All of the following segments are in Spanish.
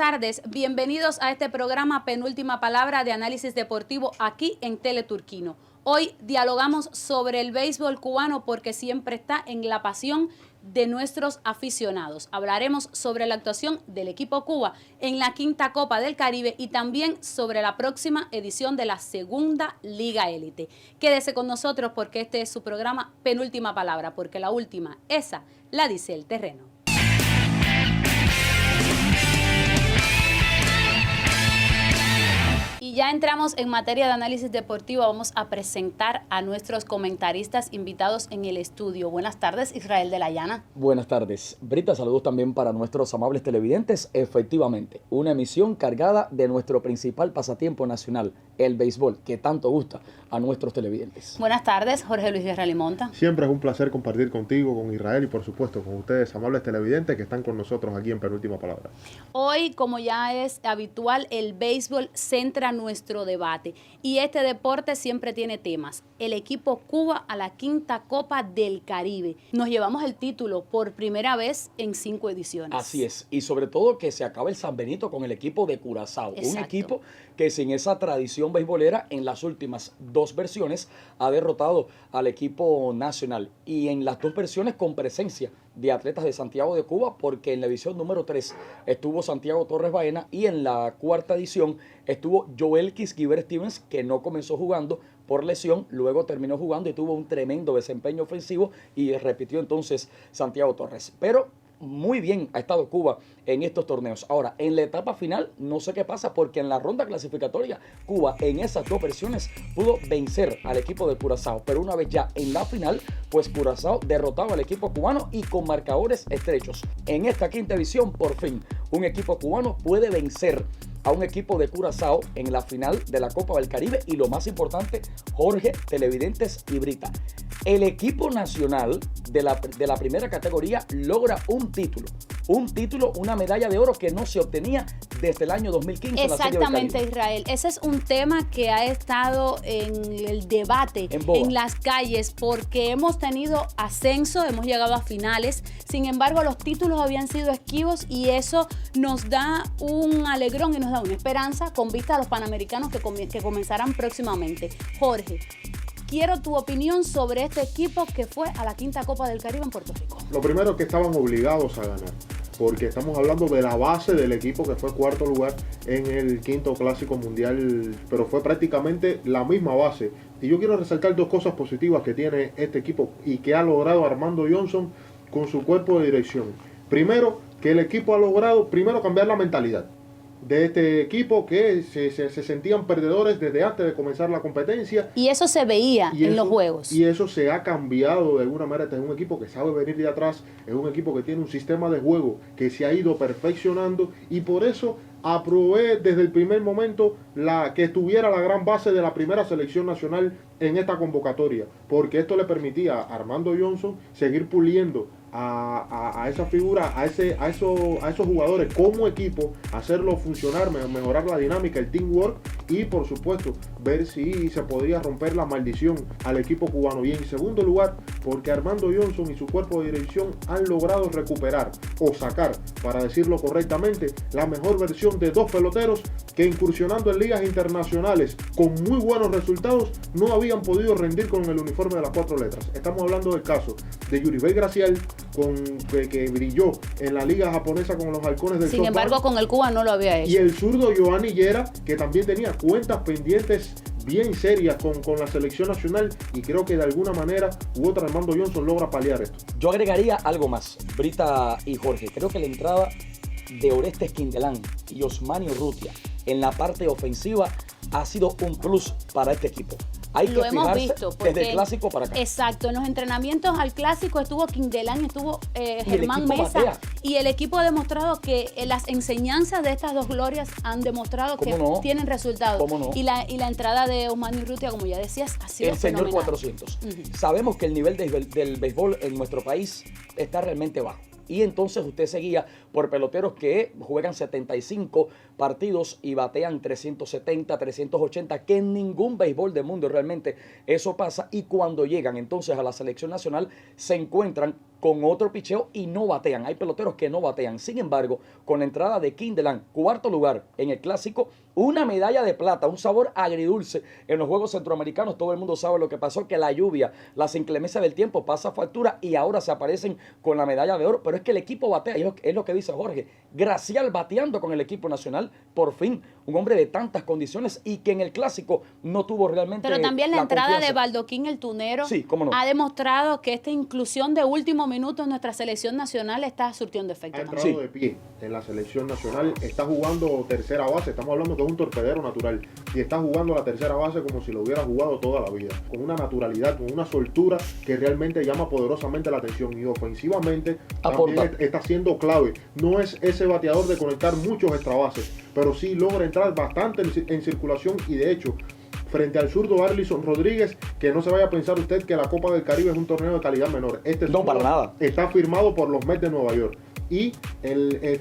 tardes, bienvenidos a este programa Penúltima Palabra de Análisis Deportivo aquí en Teleturquino. Hoy dialogamos sobre el béisbol cubano porque siempre está en la pasión de nuestros aficionados. Hablaremos sobre la actuación del equipo Cuba en la quinta Copa del Caribe y también sobre la próxima edición de la segunda Liga Élite. Quédese con nosotros porque este es su programa Penúltima Palabra, porque la última, esa la dice el terreno. Y ya entramos en materia de análisis deportivo. Vamos a presentar a nuestros comentaristas invitados en el estudio. Buenas tardes, Israel de la Llana. Buenas tardes. Brita, saludos también para nuestros amables televidentes. Efectivamente, una emisión cargada de nuestro principal pasatiempo nacional, el béisbol, que tanto gusta a nuestros televidentes. Buenas tardes, Jorge Luis Guerra Limonta. Siempre es un placer compartir contigo, con Israel y por supuesto con ustedes, amables televidentes que están con nosotros aquí en Penúltima Palabra. Hoy, como ya es habitual, el béisbol centra nuestro debate y este deporte siempre tiene temas. El equipo Cuba a la quinta Copa del Caribe. Nos llevamos el título por primera vez en 5 ediciones. Así es, y sobre todo que se acaba el San Benito con el equipo de Curazao. Exacto. Un equipo que sin esa tradición beisbolera en las últimas 2 versiones ha derrotado al equipo nacional y en las 2 versiones con presencia de atletas de Santiago de Cuba, porque en la edición número 3 estuvo Santiago Torres Baena y en la 4ª edición estuvo Joel Quisquiver Stevens, que no comenzó jugando por lesión, luego terminó jugando y tuvo un tremendo desempeño ofensivo y repitió entonces Santiago Torres. Pero muy bien ha estado Cuba en estos torneos. Ahora, en la etapa final, no sé qué pasa, porque en la ronda clasificatoria, Cuba en esas 2 versiones pudo vencer al equipo de Curazao. Pero una vez ya en la final, pues Curazao derrotaba al equipo cubano y con marcadores estrechos. En esta quinta edición, por fin, un equipo cubano puede vencer a un equipo de Curazao en la final de la Copa del Caribe. Y lo más importante, Jorge, televidentes y Brita, el equipo nacional de la primera categoría logra un título, una medalla de oro que no se obtenía desde el año 2015. Exactamente, en Israel. Ese es un tema que ha estado en el debate, en las calles, porque hemos tenido ascenso, hemos llegado a finales. Sin embargo, los títulos habían sido esquivos y eso nos da un alegrón y nos da una esperanza con vista a los panamericanos que comenzarán próximamente. Jorge, quiero tu opinión sobre este equipo que fue a la quinta Copa del Caribe en Puerto Rico. Lo primero es que estaban obligados a ganar, porque estamos hablando de la base del equipo que fue 4º lugar en el 5º Clásico Mundial, pero fue prácticamente la misma base. Y yo quiero resaltar 2 cosas positivas que tiene este equipo y que ha logrado Armando Johnson con su cuerpo de dirección. Primero, que el equipo ha logrado cambiar la mentalidad de este equipo, que se sentían perdedores desde antes de comenzar la competencia. Y eso se veía en los juegos. Y eso se ha cambiado de alguna manera. Este es un equipo que sabe venir de atrás, es un equipo que tiene un sistema de juego que se ha ido perfeccionando y por eso aprobé desde el primer momento que estuviera la gran base de la primera selección nacional en esta convocatoria, porque esto le permitía a Armando Johnson seguir puliendo a esa figura, a esos jugadores como equipo, hacerlo funcionar, mejorar la dinámica, el teamwork y por supuesto ver si se podía romper la maldición al equipo cubano. Y en segundo lugar, porque Armando Johnson y su cuerpo de dirección han logrado recuperar o sacar, para decirlo correctamente, la mejor versión de 2 peloteros que incursionando en ligas internacionales con muy buenos resultados no habían podido rendir con el uniforme de las 4 letras. Estamos hablando del caso de Yuribel Gracial, que brilló en la liga japonesa con los halcones del Sin embargo, con el Cuba no lo había hecho. Y el zurdo Giovanni Yera, que también tenía cuentas pendientes bien serias con la selección nacional, y creo que de alguna manera u otra Armando Johnson logra paliar esto. Yo agregaría algo más, Brita y Jorge. Creo que la entrada de Orestes Quindelán y Osmani Urrutia en la parte ofensiva ha sido un plus para este equipo. Hay lo que hemos fijarse visto porque, desde el clásico para acá. Exacto, en los entrenamientos al clásico estuvo Quindelán, estuvo Germán Mesa batea. Y el equipo ha demostrado que las enseñanzas de estas 2 glorias han demostrado que tienen resultados. Y la entrada de Osmani Urrutia, como ya decías, ha sido fenomenal. El señor 400. Sabemos que el nivel del béisbol en nuestro país está realmente bajo. y entonces usted seguía por peloteros que juegan 75 partidos y batean 370, 380, que en ningún béisbol del mundo realmente eso pasa, y cuando llegan entonces a la selección nacional se encuentran con otro picheo y no batean. Hay peloteros que no batean. Sin embargo, con la entrada de Kindelan, cuarto lugar en el Clásico, una medalla de plata, un sabor agridulce en los Juegos Centroamericanos. Todo el mundo sabe lo que pasó, que la lluvia, las inclemencias del tiempo pasa factura y ahora se aparecen con la medalla de oro. Pero es que el equipo batea, y es lo que dice Jorge. Gracial bateando con el equipo nacional, por fin, un hombre de tantas condiciones y que en el Clásico no tuvo realmente. Pero también la entrada confianza de Baldoquín, el tunero, sí, cómo no, ha demostrado que esta inclusión de último minuto en nuestra selección nacional está surtiendo efecto. Ha entrado de pie en la selección nacional, está jugando tercera base, estamos hablando que es un torpedero natural, y está jugando la tercera base como si lo hubiera jugado toda la vida, con una naturalidad, con una soltura que realmente llama poderosamente la atención, y ofensivamente también está siendo clave. No es ese bateador de conectar muchos extra bases, pero sí logra entrar bastante en circulación, y de hecho frente al zurdo Arlison Rodríguez, que no se vaya a pensar usted que la Copa del Caribe es un torneo de calidad menor. No, para nada. Está firmado por los Mets de Nueva York. Y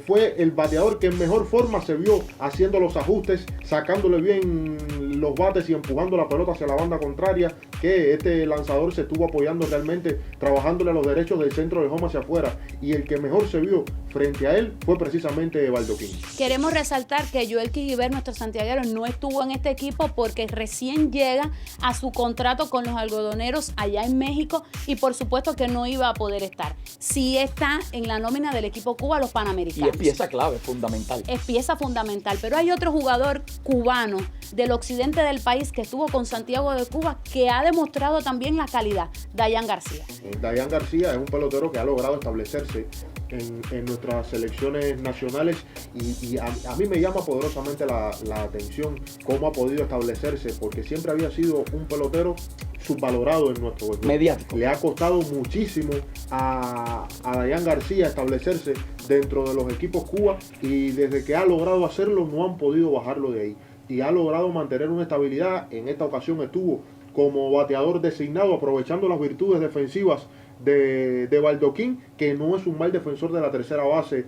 fue el bateador que en mejor forma se vio haciendo los ajustes, sacándole bien los bates y empujando la pelota hacia la banda contraria, que este lanzador se estuvo apoyando realmente, trabajándole a los derechos del centro del home hacia afuera, y el que mejor se vio frente a él fue precisamente Baldoquín. Queremos resaltar que Joel Quijiver, nuestro santiaguero, no estuvo en este equipo porque recién llega a su contrato con los algodoneros allá en México, y por supuesto que no iba a poder estar. Sí está en la nómina del equipo Cuba, los Panamericanos. Y es pieza clave, fundamental. Es pieza fundamental, pero hay otro jugador cubano del occidente del país que estuvo con Santiago de Cuba que ha demostrado también la calidad, Dayan García. Dayan García es un pelotero que ha logrado establecerse en nuestras selecciones nacionales, y a mí me llama poderosamente la atención cómo ha podido establecerse, porque siempre había sido un pelotero subvalorado en nuestro béisbol. Mediático. Le ha costado muchísimo a Dayan García establecerse dentro de los equipos Cuba, y desde que ha logrado hacerlo no han podido bajarlo de ahí, y ha logrado mantener una estabilidad. En esta ocasión estuvo como bateador designado, aprovechando las virtudes defensivas de Baldoquín, que no es un mal defensor de la tercera base,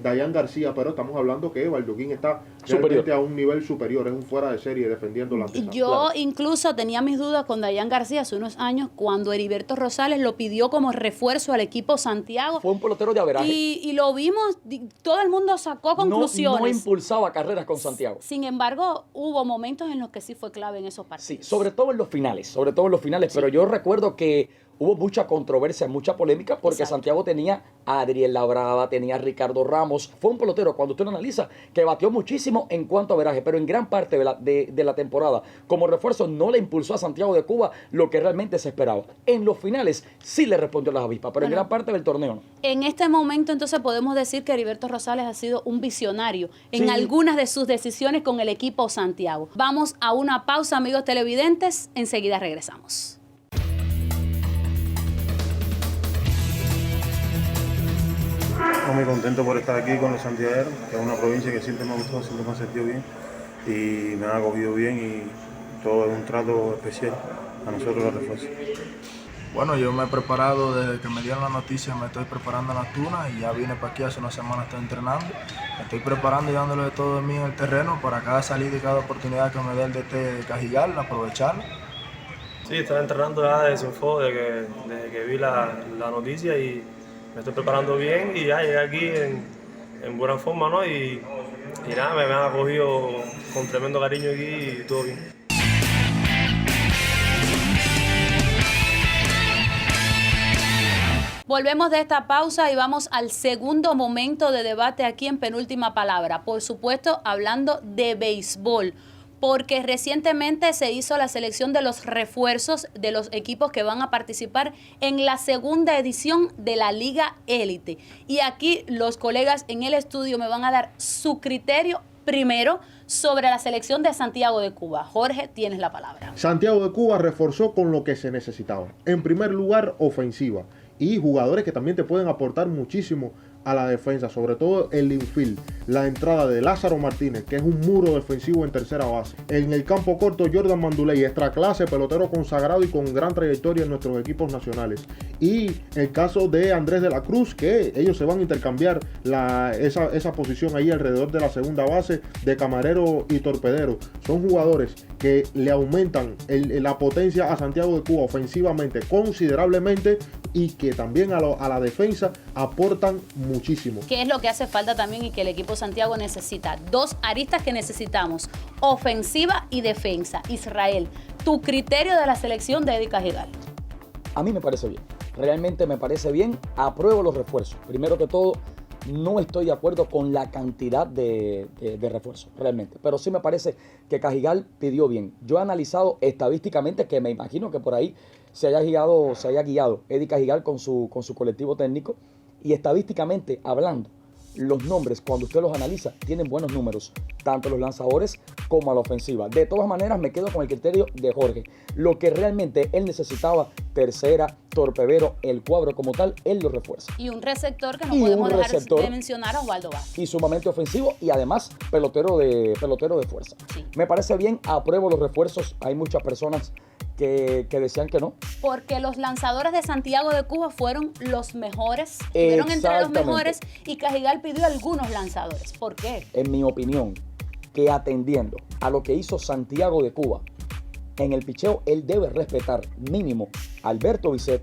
Dayan García, pero estamos hablando que Baldoquín está realmente a un nivel superior, es un fuera de serie defendiendo la antesala. Yo incluso tenía mis dudas con Dayan García hace unos años, cuando Heriberto Rosales lo pidió como refuerzo al equipo Santiago. Fue un pelotero de averaje. Y lo vimos, todo el mundo sacó conclusiones. No impulsaba carreras con Santiago. Sin embargo, hubo momentos en los que sí fue clave en esos partidos. Sí, sobre todo en los finales, sí. Pero yo recuerdo que hubo mucha controversia, mucha polémica, porque exacto, Santiago tenía a Adriel Labrada, tenía a Ricardo Ramos. Fue un pelotero, cuando usted lo analiza, que batió muchísimo en cuanto a averaje, pero en gran parte de la temporada, como refuerzo, no le impulsó a Santiago de Cuba lo que realmente se esperaba. En los finales sí le respondió las avispas, pero en gran parte del torneo no. En este momento, entonces, podemos decir que Heriberto Rosales ha sido un visionario en algunas de sus decisiones con el equipo Santiago. Vamos a una pausa, amigos televidentes. Enseguida regresamos. Muy contento por estar aquí con los santiagueros, que es una provincia que siempre me ha gustado, siempre me ha sentido bien y me ha acogido bien, y todo es un trato especial a nosotros los refuerzos. Bueno, yo me he preparado desde que me dieron la noticia, me estoy preparando en las tunas, y ya vine para aquí hace una semana, estoy entrenando. Me estoy preparando y dándole de todo de mí en el terreno para cada salida y cada oportunidad que me dé el DT de Cajigal, aprovecharla. Sí, estoy entrenando ya desde Sinfo, desde que vi la noticia, y me estoy preparando bien, y ya llegué aquí en buena forma, ¿no? Y nada, me han acogido con tremendo cariño aquí y todo bien. Volvemos de esta pausa y vamos al segundo momento de debate aquí en Penúltima Palabra. Por supuesto, hablando de béisbol, porque recientemente se hizo la selección de los refuerzos de los equipos que van a participar en la segunda edición de la Liga Élite. Y aquí los colegas en el estudio me van a dar su criterio primero sobre la selección de Santiago de Cuba. Jorge, tienes la palabra. Santiago de Cuba reforzó con lo que se necesitaba. En primer lugar, ofensiva, y jugadores que también te pueden aportar muchísimo a la defensa, sobre todo el infield, la entrada de Lázaro Martínez, que es un muro defensivo en tercera base. En el campo corto, Jordan Manduley, extra clase, pelotero consagrado y con gran trayectoria en nuestros equipos nacionales. Y el caso de Andrés de la Cruz, que ellos se van a intercambiar esa posición ahí alrededor de la segunda base de camarero y torpedero. Son jugadores que le aumentan la potencia a Santiago de Cuba ofensivamente considerablemente y que también a la defensa aportan muchísimo. ¿Qué es lo que hace falta también y que el equipo Santiago necesita? Dos aristas que necesitamos, ofensiva y defensa. Israel, tu criterio de la selección de Eddie Cajigal. A mí me parece bien, realmente me parece bien, apruebo los refuerzos. Primero que todo, no estoy de acuerdo con la cantidad de refuerzos, realmente. Pero sí me parece que Cajigal pidió bien. Yo he analizado estadísticamente, que me imagino que por ahí se haya guiado Eddie Cajigal con su colectivo técnico. Y estadísticamente hablando, los nombres, cuando usted los analiza, tienen buenos números, tanto los lanzadores como a la ofensiva. De todas maneras, me quedo con el criterio de Jorge. Lo que realmente él necesitaba, tercera, torpedero, el cuadro como tal, él lo refuerza. Y un receptor que no podemos dejar de mencionar a Osvaldo Vázquez. Y sumamente ofensivo y además pelotero de fuerza. Sí. Me parece bien, apruebo los refuerzos. Hay muchas personas que decían que no. Porque los lanzadores de Santiago de Cuba fueron los mejores, estuvieron entre los mejores y Cajigal pidió algunos lanzadores. ¿Por qué? En mi opinión, que atendiendo a lo que hizo Santiago de Cuba, en el picheo él debe respetar mínimo a Alberto Bisset,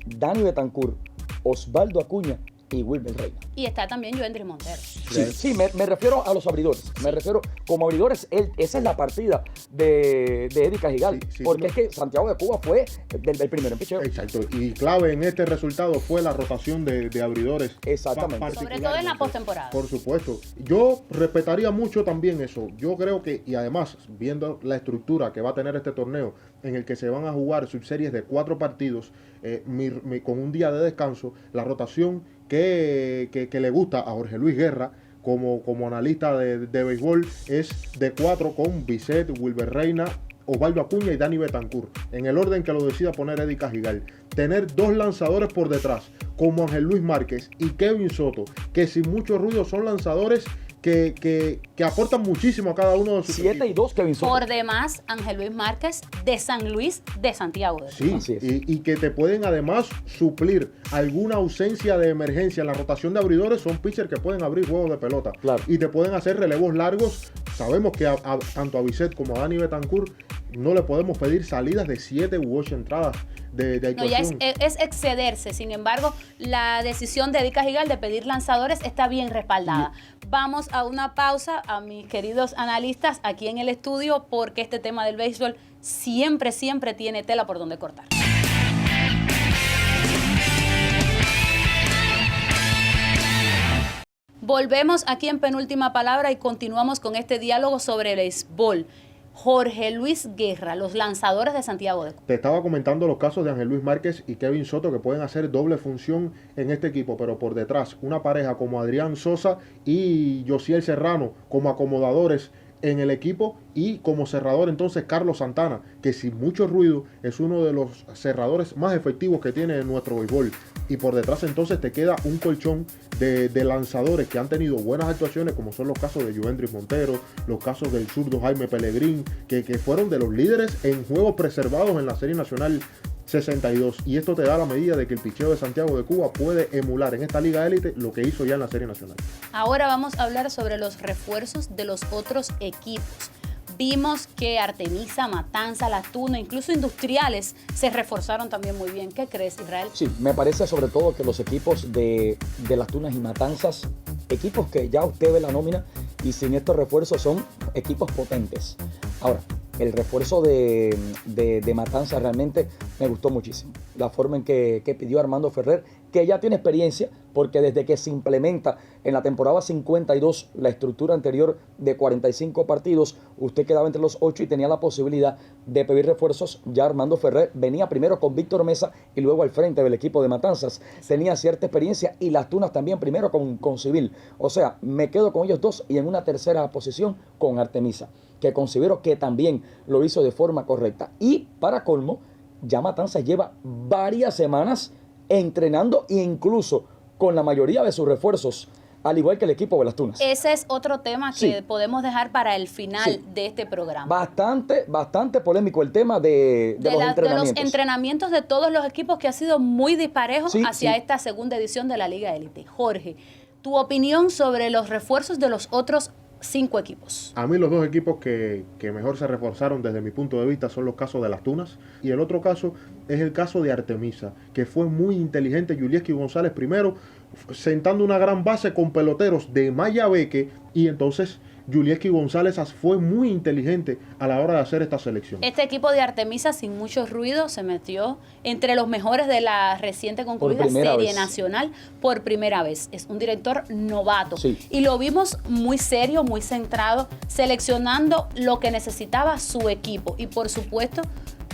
Dani Betancourt, Osvaldo Acuña y Wilmer Reina. Y está también Yoendris Montero. Sí, me refiero a los abridores. Me refiero, como abridores, esa es la partida de Eddie Cajigal. Porque es que Santiago de Cuba fue del primero en picheo. Exacto. Y clave en este resultado fue la rotación de abridores. Exactamente. Sobre todo en la postemporada. Por supuesto. Yo respetaría mucho también eso. Yo creo que, y además, viendo la estructura que va a tener este torneo, en el que se van a jugar subseries de 4 partidos, con un día de descanso, la rotación que le gusta a Jorge Luis Guerra como analista de béisbol es de 4 con Bisset, Wilmer Reina, Osvaldo Acuña y Dani Betancourt, en el orden que lo decida poner Eddie Cajigal. Tener 2 lanzadores por detrás, como Ángel Luis Márquez y Kevin Soto, que sin mucho ruido son lanzadores que aportan muchísimo a cada uno de sus 7 y 2 Kevin Soto. Por demás, Ángel Luis Márquez de San Luis de Santiago. Sí, y que te pueden además suplir alguna ausencia de emergencia. En la rotación de abridores son pitchers que pueden abrir juegos de pelota. Claro. Y te pueden hacer relevos largos. Sabemos que tanto a Bisset como a Dani Betancourt no le podemos pedir salidas de 7 u 8 entradas de actuación. No, ya es excederse. Sin embargo, la decisión de Eddie Cajigal de pedir lanzadores está bien respaldada. Vamos a una pausa, a mis queridos analistas aquí en el estudio, porque este tema del béisbol siempre tiene tela por donde cortar. Volvemos aquí en Penúltima Palabra y continuamos con este diálogo sobre el béisbol. Jorge Luis Guerra, los lanzadores de Santiago de Cuba. Te estaba comentando los casos de Ángel Luis Márquez y Kevin Soto, que pueden hacer doble función en este equipo, pero por detrás una pareja como Adrián Sosa y Josiel Serrano como acomodadores en el equipo, y como cerrador entonces Carlos Santana, que sin mucho ruido es uno de los cerradores más efectivos que tiene nuestro béisbol. Y por detrás entonces te queda un colchón de lanzadores que han tenido buenas actuaciones, como son los casos de Yoendris Montero, los casos del zurdo Jaime Pellegrín, que fueron de los líderes en juegos preservados en la Serie Nacional 62. Y esto te da la medida de que el picheo de Santiago de Cuba puede emular en esta liga élite lo que hizo ya en la Serie Nacional. Ahora vamos a hablar sobre los refuerzos de los otros equipos. Vimos que Artemisa, Matanza, La Tuna, incluso Industriales se reforzaron también muy bien. ¿Qué crees, Israel? Sí, me parece sobre todo que los equipos de Las Tunas y Matanzas, equipos que ya usted ve la nómina y sin estos refuerzos son equipos potentes. Ahora, el refuerzo de Matanza realmente me gustó muchísimo. La forma en que pidió Armando Ferrer, que ya tiene experiencia, porque desde que se implementa en la temporada 52 la estructura anterior de 45 partidos, usted quedaba entre los 8 y tenía la posibilidad de pedir refuerzos. Ya Armando Ferrer venía primero con Víctor Mesa y luego al frente del equipo de Matanzas. Tenía cierta experiencia, y Las Tunas también primero con Civil. O sea, me quedo con ellos dos, y en una tercera posición con Artemisa, que considero que también lo hizo de forma correcta. Y para colmo, ya Matanzas lleva varias semanas entrenando e incluso con la mayoría de sus refuerzos, al igual que el equipo de las Tunas. Ese es otro tema que Sí. podemos dejar para el final Sí. de este programa. Bastante polémico el tema de los de entrenamientos. los entrenamientos de todos los equipos, que ha sido muy disparejo Sí, hacia sí. esta segunda edición de la Liga Élite. Jorge, tu opinión sobre los refuerzos de los otros 5 equipos. A mí los dos equipos que mejor se reforzaron desde mi punto de vista son los casos de las Tunas, y el otro caso es el caso de Artemisa, que fue muy inteligente Yulieski González primero sentando una gran base con peloteros de Mayabeque, y entonces Yulieski González fue muy inteligente a la hora de hacer esta selección. Este equipo de Artemisa, sin mucho ruido, se metió entre los mejores de la reciente concluida primera Serie vez. Nacional por primera vez. Es un director novato. Sí. Y lo vimos muy serio, muy centrado, seleccionando lo que necesitaba su equipo. Y por supuesto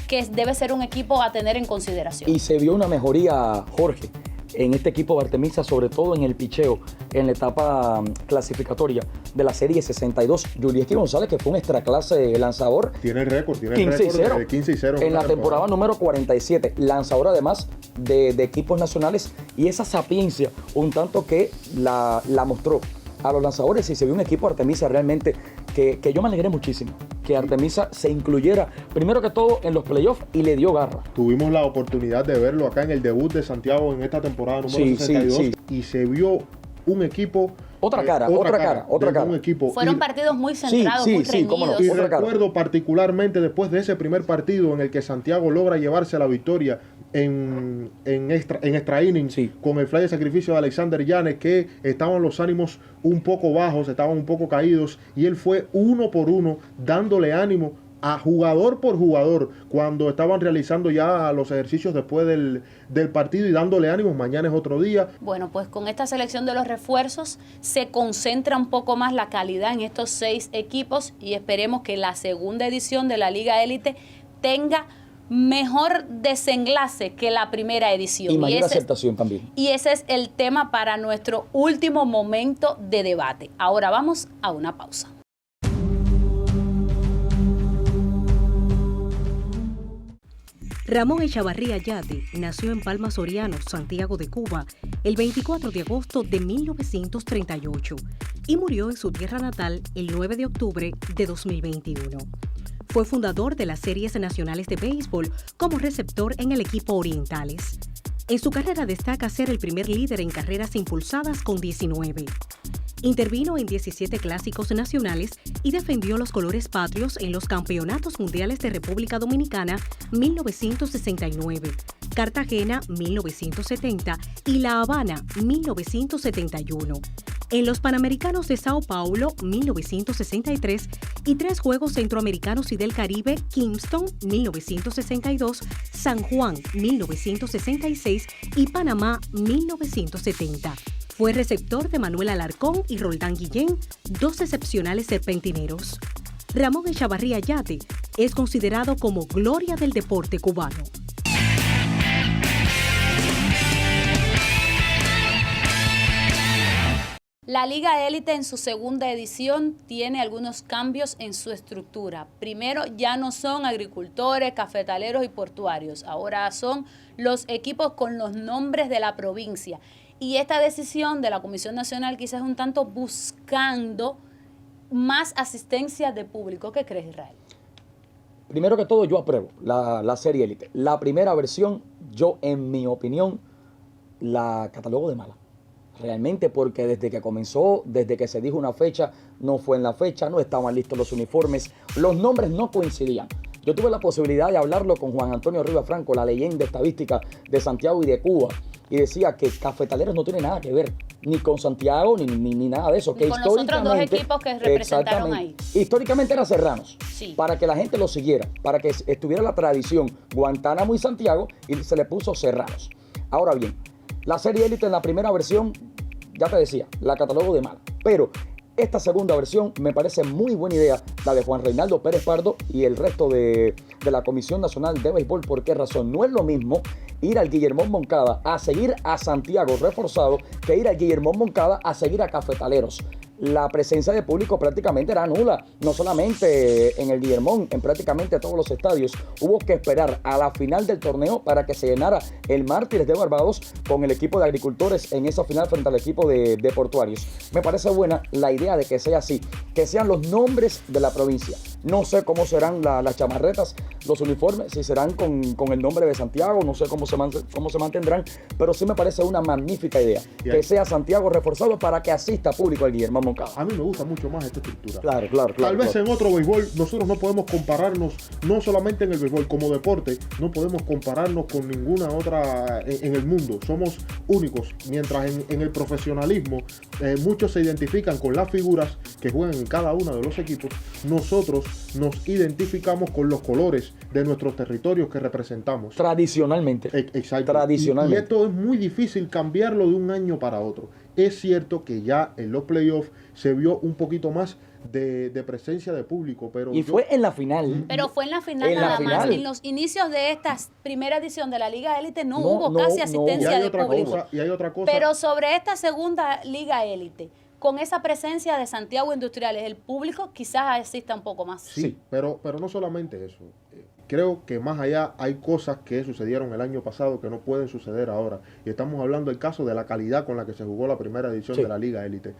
que debe ser un equipo a tener en consideración. Y se vio una mejoría, Jorge, en este equipo de Artemisa, sobre todo en el picheo, en la etapa clasificatoria de la Serie 62. Yulieski González, que fue un extraclase lanzador, Tiene el récord, 15-0 de 15-0 en la temporada número 47, lanzador además de equipos nacionales, y esa sapiencia un tanto que la mostró a los lanzadores, y se vio un equipo Artemisa realmente que yo me alegré muchísimo que Artemisa se incluyera primero que todo en los playoffs y le dio garra. Tuvimos la oportunidad de verlo acá en el debut de Santiago en esta temporada número Sí, 62, sí. y se vio un equipo Otra cara. de un equipo. Fueron Y- partidos muy centrados, sí, muy sí, cómo no. reñidos. Y Otra cara. recuerdo particularmente después de ese primer partido en el que Santiago logra llevarse la victoria en extra inning, Sí. con el fly de sacrificio de Alexander Yanes, que estaban los ánimos un poco bajos, estaban un poco caídos, y él fue uno por uno dándole ánimo a jugador por jugador cuando estaban realizando ya los ejercicios después del partido, y dándole ánimos. Mañana es otro día. Bueno, pues con esta selección de los refuerzos se concentra un poco más la calidad en estos 6 equipos, y esperemos que la segunda edición de la Liga Élite tenga mejor desenlace que la primera edición. Y mayor ese aceptación también. y ese es el tema para nuestro último momento de debate. Ahora vamos a una pausa. Ramón Echavarría Yate nació en Palma Soriano, Santiago de Cuba, el 24 de agosto de 1938 y murió en su tierra natal el 9 de octubre de 2021. Fue fundador de las series nacionales de béisbol como receptor en el equipo Orientales. En su carrera destaca ser el primer líder en carreras impulsadas con 19. Intervino en 17 clásicos nacionales y defendió los colores patrios en los Campeonatos Mundiales de República Dominicana 1969, Cartagena 1970 y La Habana 1971. En los Panamericanos de Sao Paulo 1963 y 3 Juegos Centroamericanos y del Caribe, Kingston 1962, San Juan 1966 y Panamá 1970. Fue receptor de Manuel Alarcón y Roldán Guillén, 2 excepcionales serpentineros. Ramón Echavarría Yate es considerado como gloria del deporte cubano. La Liga Élite en su segunda edición tiene algunos cambios en su estructura. Primero, ya no son agricultores, cafetaleros y portuarios. Ahora son los equipos con los nombres de la provincia. Y esta decisión de la Comisión Nacional quizás un tanto buscando más asistencia de público. ¿Qué crees, Israel? Primero que todo, yo apruebo la serie élite. La primera versión, yo en mi opinión, la catalogo de mala. Realmente, porque desde que comenzó, desde que se dijo una fecha, no fue en la fecha, no estaban listos los uniformes, los nombres no coincidían. Yo tuve la posibilidad de hablarlo con Juan Antonio Rivas Franco, la leyenda estadística de Santiago y de Cuba, y decía que Cafetaleros no tiene nada que ver, ni con Santiago, ni nada de eso. Ni que con los otros dos equipos que representaron ahí. Históricamente era Serranos, Sí. para que la gente lo siguiera, para que estuviera la tradición Guantánamo y Santiago, y se le puso Serranos. Ahora bien, la serie élite en la primera versión, ya te decía, la catalogo de mala. Pero esta segunda versión me parece muy buena idea, la de Juan Reinaldo Pérez Pardo y el resto de la Comisión Nacional de Béisbol. ¿Por qué razón? No es lo mismo ir al Guillermón Moncada a seguir a Santiago reforzado que ir al Guillermón Moncada a seguir a Cafetaleros. la presencia de público prácticamente era nula, no solamente en el Guillermón, en prácticamente todos los estadios. Hubo que esperar a la final del torneo para que se llenara el Mártires de Barbados con el equipo de Agricultores en esa final frente al equipo de Portuarios. Me parece buena la idea de que sea así, que sean los nombres de la provincia. No sé cómo serán las chamarretas, los uniformes, si serán con el nombre de Santiago, no sé cómo se mantendrán, pero sí me parece una magnífica idea, que sea Santiago reforzado para que asista público al Guillermo Moncada. A mí me gusta mucho más esta estructura. Claro. Tal vez en otro béisbol nosotros no podemos compararnos, no solamente en el béisbol, como deporte, no podemos compararnos con ninguna otra en el mundo. Somos únicos, mientras en el profesionalismo muchos se identifican con las figuras que juegan en cada uno de los equipos. Nosotros nos identificamos con los colores de nuestros territorios que representamos. Tradicionalmente. Exacto. Tradicionalmente. Y esto es muy difícil cambiarlo de un año para otro. Es cierto que ya en los playoffs se vio un poquito más de presencia de público, pero fue en la final. Pero fue en la final nada más. En los inicios de esta primera edición de la Liga Élite no hubo casi asistencia de público. Y hay otra cosa. Pero sobre esta segunda Liga Élite, con esa presencia de Santiago Industriales, el público quizás asista un poco más. Sí, pero no solamente eso. Creo que más allá hay cosas que sucedieron el año pasado que no pueden suceder ahora. Y estamos hablando del caso de la calidad con la que se jugó la primera edición de la Liga Élite.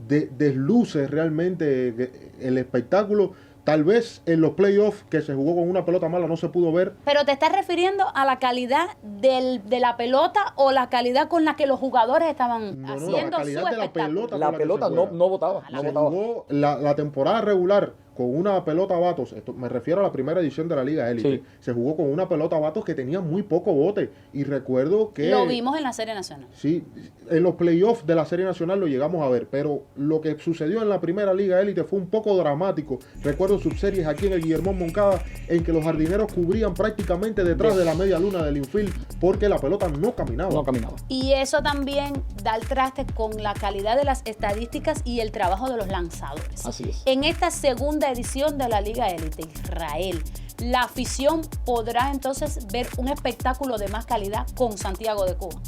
Desluce realmente el espectáculo. Tal vez en los playoffs que se jugó con una pelota mala no se pudo ver. Pero ¿te estás refiriendo a la calidad de la pelota o la calidad con la que los jugadores estaban haciendo la calidad su de la espectáculo? pelota. La pelota no votaba. Se jugó la temporada regular con una pelota a batos. Esto, me refiero a la primera edición de la Liga Élite. Sí. Se jugó con una pelota a batos que tenía muy poco bote. Y recuerdo que... Lo vimos en la Serie Nacional. Sí, en los playoffs de la Serie Nacional lo llegamos a ver, pero lo que sucedió en la primera Liga Élite fue un poco dramático. Recuerdo subseries aquí en el Guillermón Moncada en que los jardineros cubrían prácticamente detrás de la media luna del infield porque la pelota no caminaba. Y eso también da el traste con la calidad de las estadísticas y el trabajo de los lanzadores. Así es. En esta segunda edición de la Liga Élite, Israel, la afición podrá entonces ver un espectáculo de más calidad con Santiago de Cuba.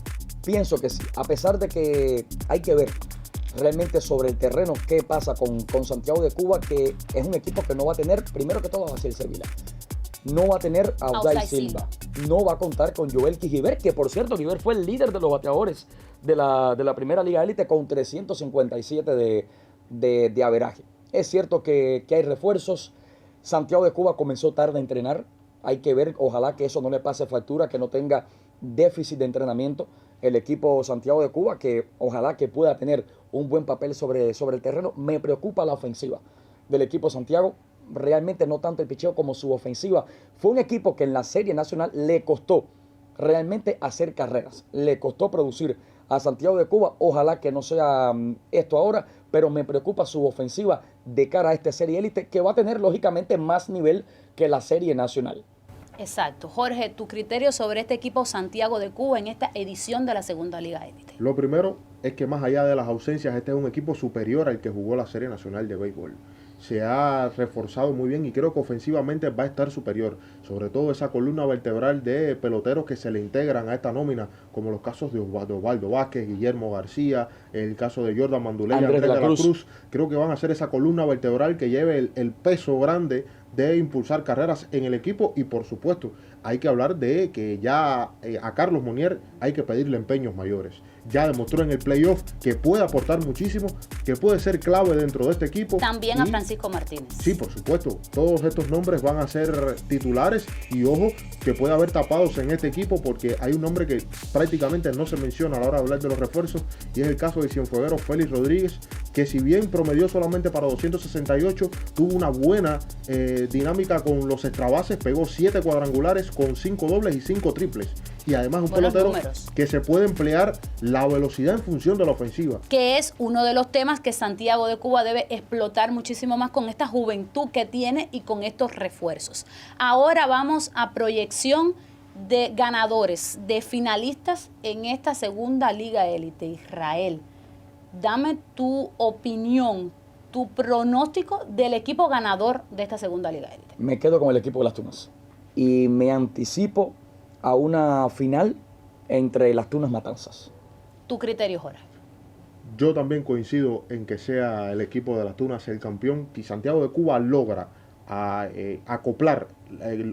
Pienso que sí, a pesar de que hay que ver realmente sobre el terreno qué pasa con Santiago de Cuba, que es un equipo que no va a tener, primero que todo, a Baciel Sevilla. No va a tener a Uday Silva. No va a contar con Joel Quijiver, que por cierto, Quijiver fue el líder de los bateadores de la primera Liga Élite con 357 de averaje. Es cierto que hay refuerzos. Santiago de Cuba comenzó tarde a entrenar. Hay que ver, ojalá que eso no le pase factura, que no tenga déficit de entrenamiento el equipo Santiago de Cuba, que ojalá que pueda tener un buen papel sobre el terreno. Me preocupa la ofensiva del equipo Santiago, realmente no tanto el picheo como su ofensiva. Fue un equipo que en la Serie Nacional le costó realmente hacer carreras, le costó producir a Santiago de Cuba. Ojalá que no sea esto ahora, pero me preocupa su ofensiva de cara a esta Serie Élite, que va a tener lógicamente más nivel que la Serie Nacional. Exacto. Jorge, tu criterio sobre este equipo Santiago de Cuba en esta edición de la segunda Liga Élite. Lo primero es que más allá de las ausencias, este es un equipo superior al que jugó la Serie Nacional de Béisbol. Se ha reforzado muy bien y creo que ofensivamente va a estar superior. Sobre todo esa columna vertebral de peloteros que se le integran a esta nómina, como los casos de Osvaldo Vázquez, Guillermo García, el caso de Jordan Manduley, Andrés de la Cruz. Creo que van a ser esa columna vertebral que lleve el peso grande de impulsar carreras en el equipo. Y por supuesto hay que hablar de que ya a Carlos Monier hay que pedirle empeños mayores. Ya demostró en el playoff que puede aportar muchísimo, que puede ser clave dentro de este equipo. También a Francisco Martínez. Sí, por supuesto. Todos estos nombres van a ser titulares y ojo que puede haber tapados en este equipo porque hay un nombre que prácticamente no se menciona a la hora de hablar de los refuerzos y es el caso de Cienfuegero Félix Rodríguez, que si bien promedió solamente para 268, tuvo una buena dinámica con los extrabases, pegó 7 cuadrangulares con 5 dobles y 5 triples. Y además un pelotero que se puede emplear la velocidad en función de la ofensiva. Que es uno de los temas que Santiago de Cuba debe explotar muchísimo más con esta juventud que tiene y con estos refuerzos. Ahora vamos a proyección de ganadores, de finalistas en esta segunda Liga Élite. Israel, dame tu opinión, tu pronóstico del equipo ganador de esta segunda Liga Élite. Me quedo con el equipo de las Tunas y me anticipo a una final entre las Tunas Matanzas. ¿Tu criterio, Jorge? Yo también coincido en que sea el equipo de las Tunas el campeón. Si Santiago de Cuba logra acoplar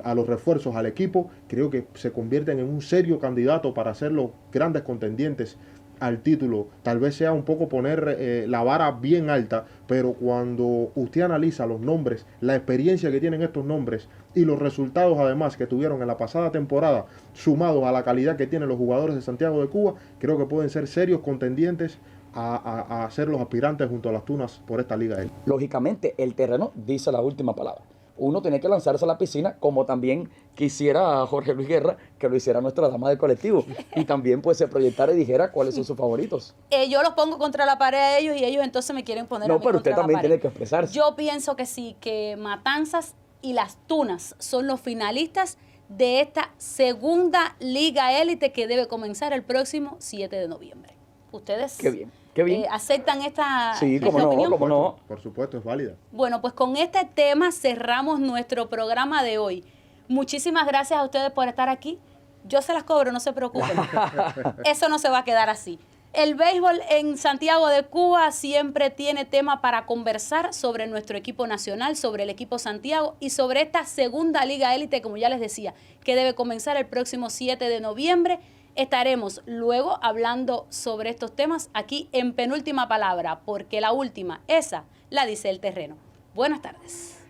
a los refuerzos al equipo, creo que se convierten en un serio candidato para ser los grandes contendientes al título. Tal vez sea un poco poner la vara bien alta, pero cuando usted analiza los nombres, la experiencia que tienen estos nombres y los resultados además que tuvieron en la pasada temporada, sumados a la calidad que tienen los jugadores de Santiago de Cuba, creo que pueden ser serios contendientes a ser los aspirantes junto a las Tunas por esta liga. Lógicamente, el terreno dice la última palabra. Uno tiene que lanzarse a la piscina, como también quisiera Jorge Luis Guerra que lo hiciera nuestra dama del colectivo. Y también pues se proyectara y dijera cuáles son sus favoritos. Yo los pongo contra la pared a ellos y ellos entonces me quieren poner a mí pero contra usted la también pared. tiene que expresarse. Yo pienso que sí, que Matanzas y las Tunas son los finalistas de esta segunda Liga Élite que debe comenzar el próximo 7 de noviembre. ¿Ustedes Qué bien, qué bien. aceptan esta, Sí, esta cómo no, opinión? cómo no. Por supuesto, es válida. Bueno, pues con este tema cerramos nuestro programa de hoy. Muchísimas gracias a ustedes por estar aquí. Yo se las cobro, no se preocupen. Eso no se va a quedar así. El béisbol en Santiago de Cuba siempre tiene tema para conversar sobre nuestro equipo nacional, sobre el equipo Santiago y sobre esta segunda Liga Élite, como ya les decía, que debe comenzar el próximo 7 de noviembre. Estaremos luego hablando sobre estos temas aquí en Penúltima Palabra, porque la última, esa la dice el terreno. Buenas tardes.